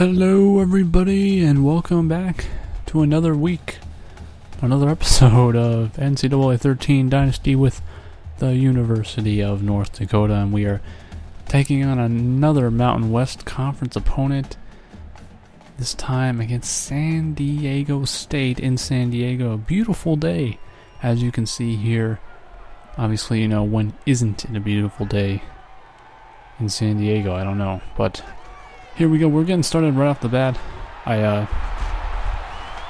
Hello everybody and welcome back to another week, another episode of NCAA 13 Dynasty with the University of North Dakota, and we are taking on another Mountain West Conference opponent, this time against San Diego State in San Diego. A beautiful day, as you can see here. Obviously, you know, when isn't it a beautiful day in San Diego? I don't know, but here we go. We're getting started right off the bat. I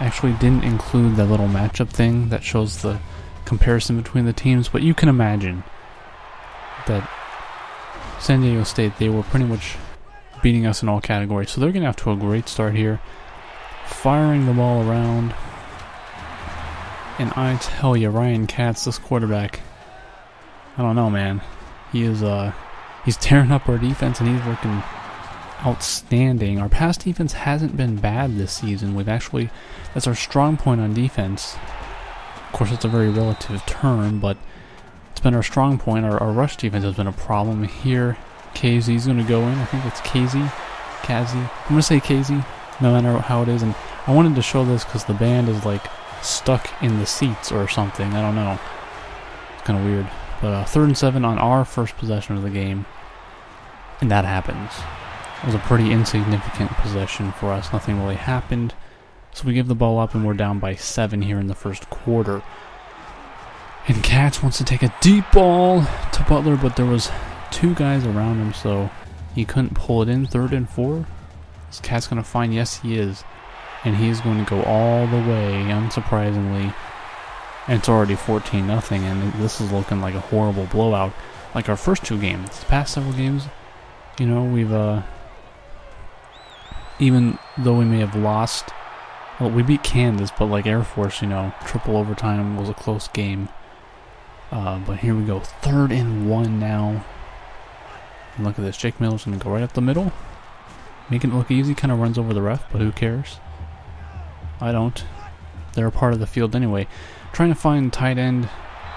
actually didn't include that little matchup thing that shows the comparison between the teams, but you can imagine that San Diego State, they were pretty much beating us in all categories. So they're getting off to a great start here, firing the ball around. And I tell you, Ryan Katz, this quarterback, I don't know, man. He is he's tearing up our defense and he's looking outstanding. Our pass defense hasn't been bad this season. That's our strong point on defense. Of course, it's a very relative term, but it's been our strong point. Our rush defense has been a problem here. KZ's going to go in. I think it's Kazi. I'm going to say Kazi, no matter how it is. And I wanted to show this because the band is like stuck in the seats or something. I don't know. It's kind of weird. But 3rd and 7 on our first possession of the game. And that happens. It was a pretty insignificant possession for us. Nothing really happened. So we give the ball up and we're down by 7 here in the first quarter. And Katz wants to take a deep ball to Butler, but there was 2 guys around him, so he couldn't pull it in. 3rd and 4. Is Katz going to find? Yes, he is. And he is going to go all the way, unsurprisingly. And it's already 14-0, and this is looking like a horrible blowout. Like our first 2 games. The past several games, you know, we've even though we may have lost, well, we beat Kansas, but like Air Force, you know, triple overtime was a close game. But here we go, 3rd and 1 now. And look at this, Jake Miller's going to go right up the middle. Making it look easy, kind of runs over the ref, but who cares? I don't. They're a part of the field anyway. Trying to find tight end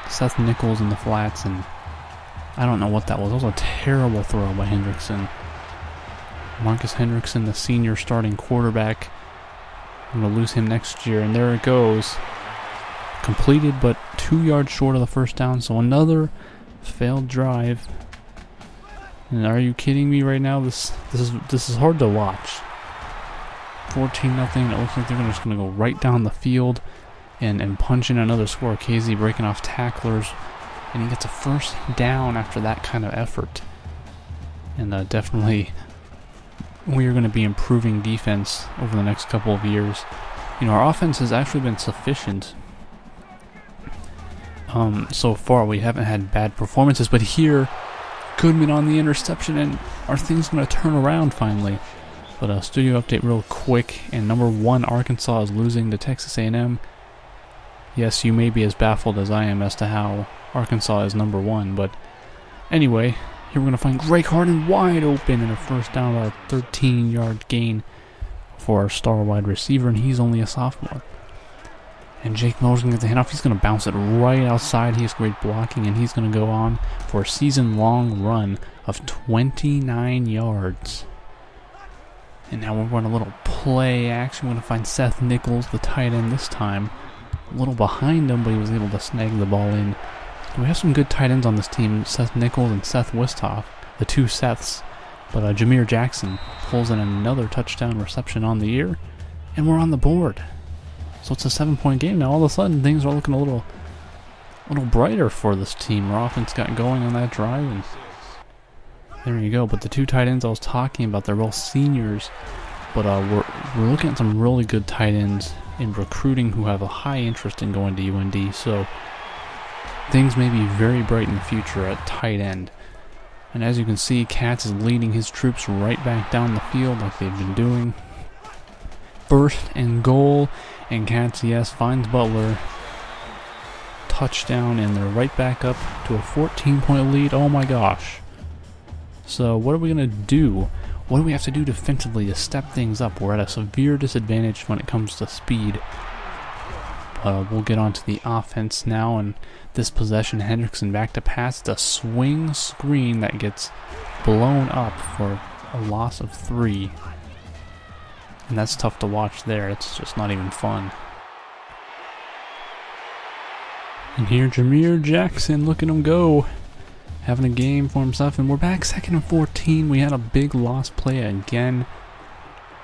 Seth Nichols in the flats, and I don't know what that was. That was a terrible throw by Hendrickson. Marcus Hendrickson, the senior starting quarterback. I'm going to lose him next year, and there it goes. Completed, but 2 yards short of the first down, so another failed drive. And are you kidding me right now? This is hard to watch. 14-0. It looks like they're just going to go right down the field and punch in another score. KZ breaking off tacklers, and he gets a first down after that kind of effort. And definitely, we are going to be improving defense over the next couple of years. You know, our offense has actually been sufficient. So far, we haven't had bad performances, but here, Goodman on the interception, and our thing's going to turn around finally. But a studio update real quick, and number 1, Arkansas is losing to Texas A&M. Yes, you may be as baffled as I am as to how Arkansas is number 1, but anyway, here we're going to find Greg Harden wide open in a first down, about a 13-yard gain for our star wide receiver, and he's only a sophomore. And Jake Miller's going to get the handoff. He's going to bounce it right outside. He has great blocking, and he's going to go on for a season-long run of 29 yards. And now we're going a little play action. We're going to find Seth Nichols, the tight end this time. A little behind him, but he was able to snag the ball in. We have some good tight ends on this team, Seth Nichols and Seth Wisthoff, the 2 Seths. But Jameer Jackson pulls in another touchdown reception on the year, and we're on the board. So it's a 7-point game now. All of a sudden, things are looking a little brighter for this team. Our offense got going on that drive, and there you go. But the 2 tight ends I was talking about, they're both seniors, but we're looking at some really good tight ends in recruiting who have a high interest in going to UND. So things may be very bright in the future at tight end. And as you can see, Katz is leading his troops right back down the field like they've been doing. 1st and goal, and Katz, yes, finds Butler. Touchdown, and they're right back up to a 14-point lead. Oh my gosh. So what are we going to do? What do we have to do defensively to step things up? We're at a severe disadvantage when it comes to speed. We'll get on to the offense now, and this possession, Hendrickson back to pass. It's a swing screen that gets blown up for a loss of 3. And that's tough to watch there. It's just not even fun. And here, Jameer Jackson, look at him go. Having a game for himself, and we're back 2nd and 14. We had a big lost play again.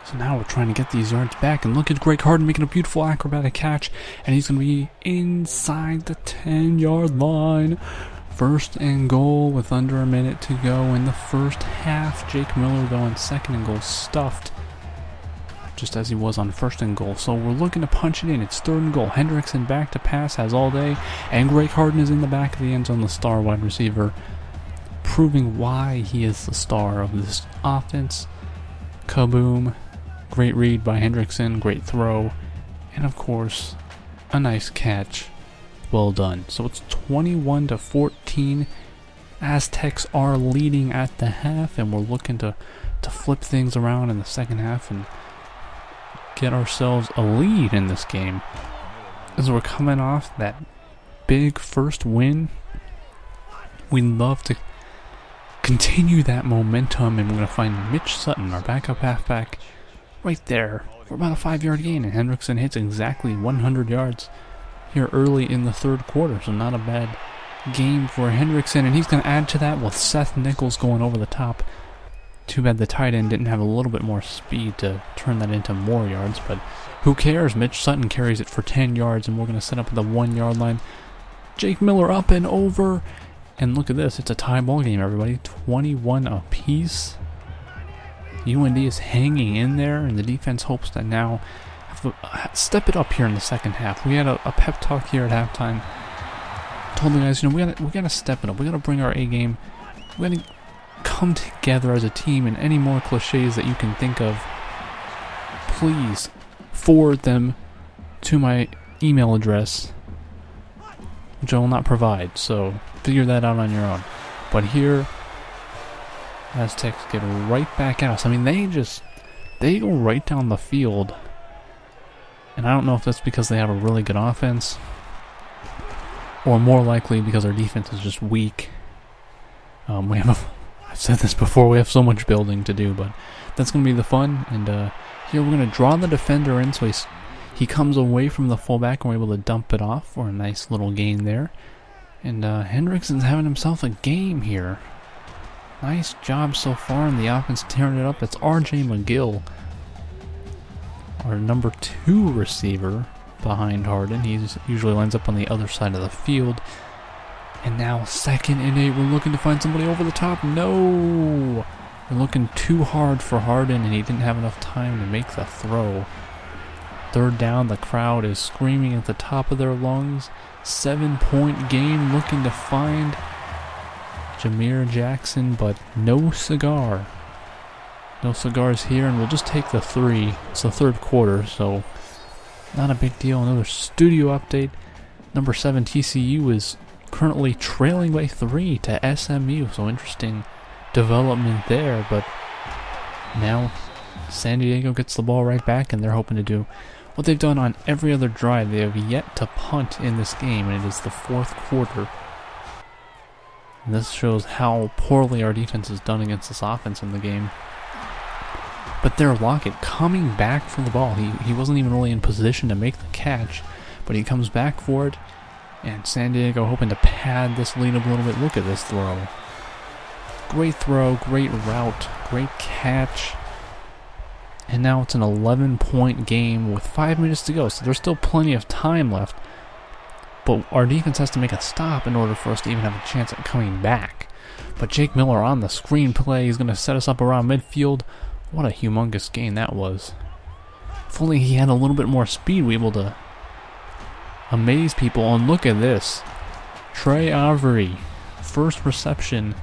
So now we're trying to get these yards back, and look at Greg Harden making a beautiful acrobatic catch, and he's going to be inside the 10-yard line. 1st and goal with under a minute to go in the first half. Jake Miller, though, on 2nd and goal, stuffed, just as he was on 1st and goal. So we're looking to punch it in. It's 3rd and goal. Hendrickson back to pass, has all day, and Greg Harden is in the back of the end zone, the star wide receiver, proving why he is the star of this offense. Kaboom. Great read by Hendrickson, great throw, and of course, a nice catch. Well done. So it's 21-14. Aztecs are leading at the half, and we're looking to flip things around in the second half and get ourselves a lead in this game. As we're coming off that big first win, we'd love to continue that momentum, and we're going to find Mitch Sutton, our backup halfback, right there for about a 5-yard gain, and Hendrickson hits exactly 100 yards here early in the 3rd quarter, so not a bad game for Hendrickson, and he's going to add to that with Seth Nichols going over the top. Too bad the tight end didn't have a little bit more speed to turn that into more yards, but who cares? Mitch Sutton carries it for 10 yards, and we're going to set up at the 1-yard line. Jake Miller up and over, and look at this, it's a tie ball game, everybody, 21 apiece. UND is hanging in there, and the defense hopes that now step it up here in the second half. We had a pep talk here at halftime. Told the guys, we gotta step it up. We gotta bring our A game. We gotta come together as a team. And any more cliches that you can think of, please forward them to my email address, which I will not provide. So figure that out on your own. But here, Aztecs get right back at us. I mean, they go right down the field. And I don't know if that's because they have a really good offense, or more likely because our defense is just weak. I've said this before, we have so much building to do, but that's going to be the fun. And here we're going to draw the defender in, so he comes away from the fullback, and we're able to dump it off for a nice little gain there. And Hendrickson's having himself a game here. Nice job so far in the offense, tearing it up. It's R.J. McGill, our number 2 receiver behind Harden. He usually lines up on the other side of the field. And now 2nd and 8. We're looking to find somebody over the top. No! We're looking too hard for Harden, and he didn't have enough time to make the throw. 3rd down, the crowd is screaming at the top of their lungs. 7-point game, looking to find Jameer Jackson, but no cigar. No cigars here, and we'll just take the 3. It's the 3rd quarter, so not a big deal. Another studio update. Number 7 TCU is currently trailing by 3 to SMU, so interesting development there. But now San Diego gets the ball right back, and they're hoping to do what they've done on every other drive. They have yet to punt in this game, and it is the 4th quarter. And this shows how poorly our defense has done against this offense in the game. But there, Lockett coming back for the ball. He wasn't even really in position to make the catch, but he comes back for it. And San Diego hoping to pad this lead a little bit. Look at this throw. Great throw, great route, great catch. And now it's an 11-point game with 5 minutes to go, so there's still plenty of time left. But our defense has to make a stop in order for us to even have a chance at coming back. But Jake Miller on the screenplay. He's going to set us up around midfield. What a humongous gain that was. If only he had a little bit more speed, we were able to amaze people. And look at this. Trey Avery, first reception,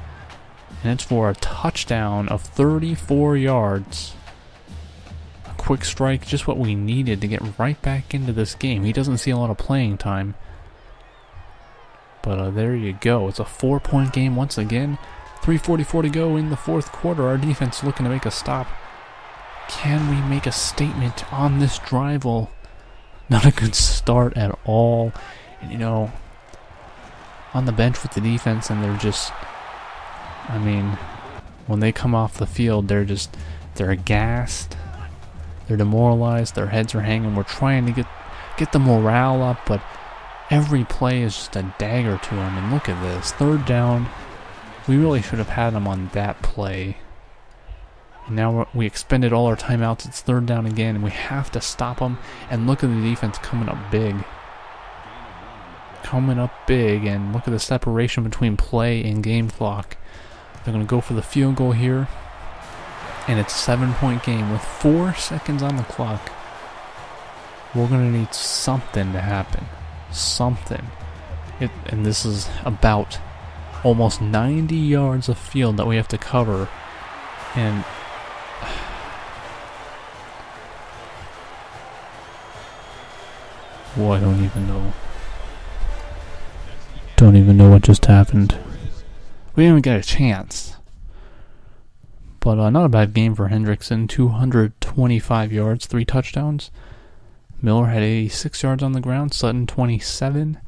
and it's for a touchdown of 34 yards. A quick strike, just what we needed to get right back into this game. He doesn't see a lot of playing time. But there you go. It's a 4-point game once again. 3:44 to go in the 4th quarter. Our defense looking to make a stop. Can we make a statement on this drive? Well, not a good start at all. And on the bench with the defense, and they're just, when they come off the field, they're gassed. They're demoralized. Their heads are hanging. We're trying to get the morale up, but every play is just a dagger to them. And look at this. 3rd down. We really should have had them on that play. And now we expended all our timeouts. It's 3rd down again, and we have to stop them. And look at the defense coming up big. And look at the separation between play and game clock. They're going to go for the field goal here. And it's a 7-point game with 4 seconds on the clock. We're going to need something to happen. Something. And this is about almost 90 yards of field that we have to cover. And well, I don't even know. Don't even know what just happened. We didn't even get a chance. But not a bad game for Hendrickson. 225 yards, 3 touchdowns. Miller had 86 yards on the ground. Sutton 27.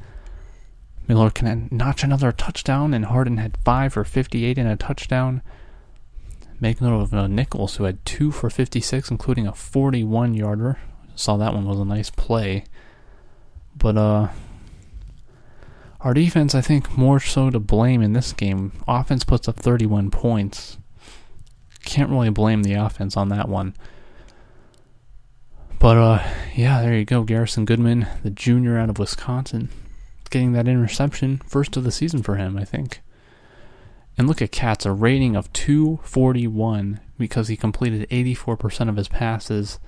Miller can notch another touchdown, and Harden had 5 for 58 and a touchdown. Make note of Nichols, who had 2 for 56, including a 41-yarder. Saw that one was a nice play. But our defense, I think, more so to blame in this game. Offense puts up 31 points. Can't really blame the offense on that one. But, yeah, there you go. Garrison Goodman, the junior out of Wisconsin, getting that interception. First of the season for him, I think. And look at Katz, a rating of 241 because he completed 84% of his passes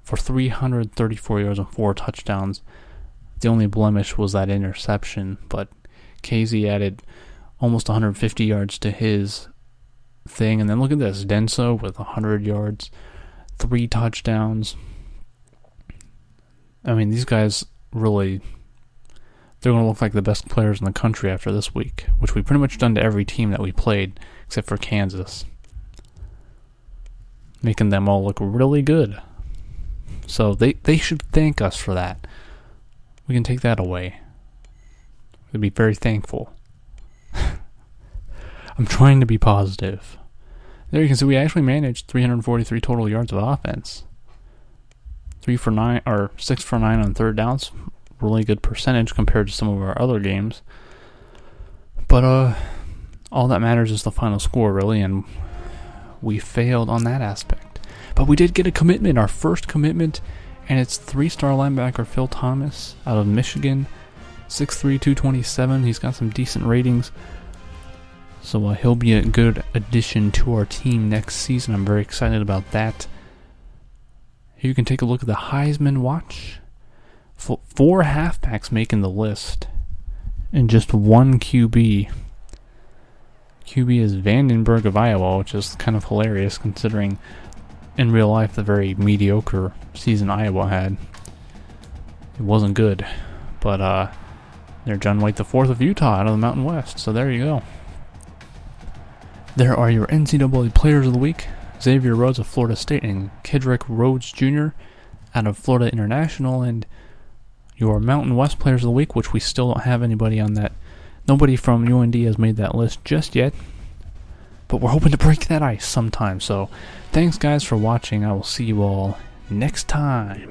for 334 yards and 4 touchdowns. The only blemish was that interception, but KZ added almost 150 yards to his thing. And then look at this, Denso with 100 yards, 3 touchdowns. I mean, these guys really, they're going to look like the best players in the country after this week, which we've pretty much done to every team that we played, except for Kansas. Making them all look really good. So they should thank us for that. We can take that away. We'd be very thankful. I'm trying to be positive. There you can see we actually managed 343 total yards of offense. 6 for 9 on 3rd downs. Really good percentage compared to some of our other games. But all that matters is the final score, really, and we failed on that aspect. But we did get a commitment, our first commitment, and it's 3-star linebacker Phil Thomas out of Michigan, 6'3", 227. He's got some decent ratings. So he'll be a good addition to our team next season. I'm very excited about that. Here you can take a look at the Heisman watch. 4 halfbacks making the list. And just 1 QB. QB is Vandenberg of Iowa, which is kind of hilarious considering in real life the very mediocre season Iowa had. It wasn't good. But they're John White IV of Utah out of the Mountain West. So there you go. There are your NCAA Players of the Week. Xavier Rhodes of Florida State and Kidrick Rhodes Jr. out of Florida International. And your Mountain West Players of the Week, which we still don't have anybody on that. Nobody from UND has made that list just yet. But we're hoping to break that ice sometime. So thanks, guys, for watching. I will see you all next time.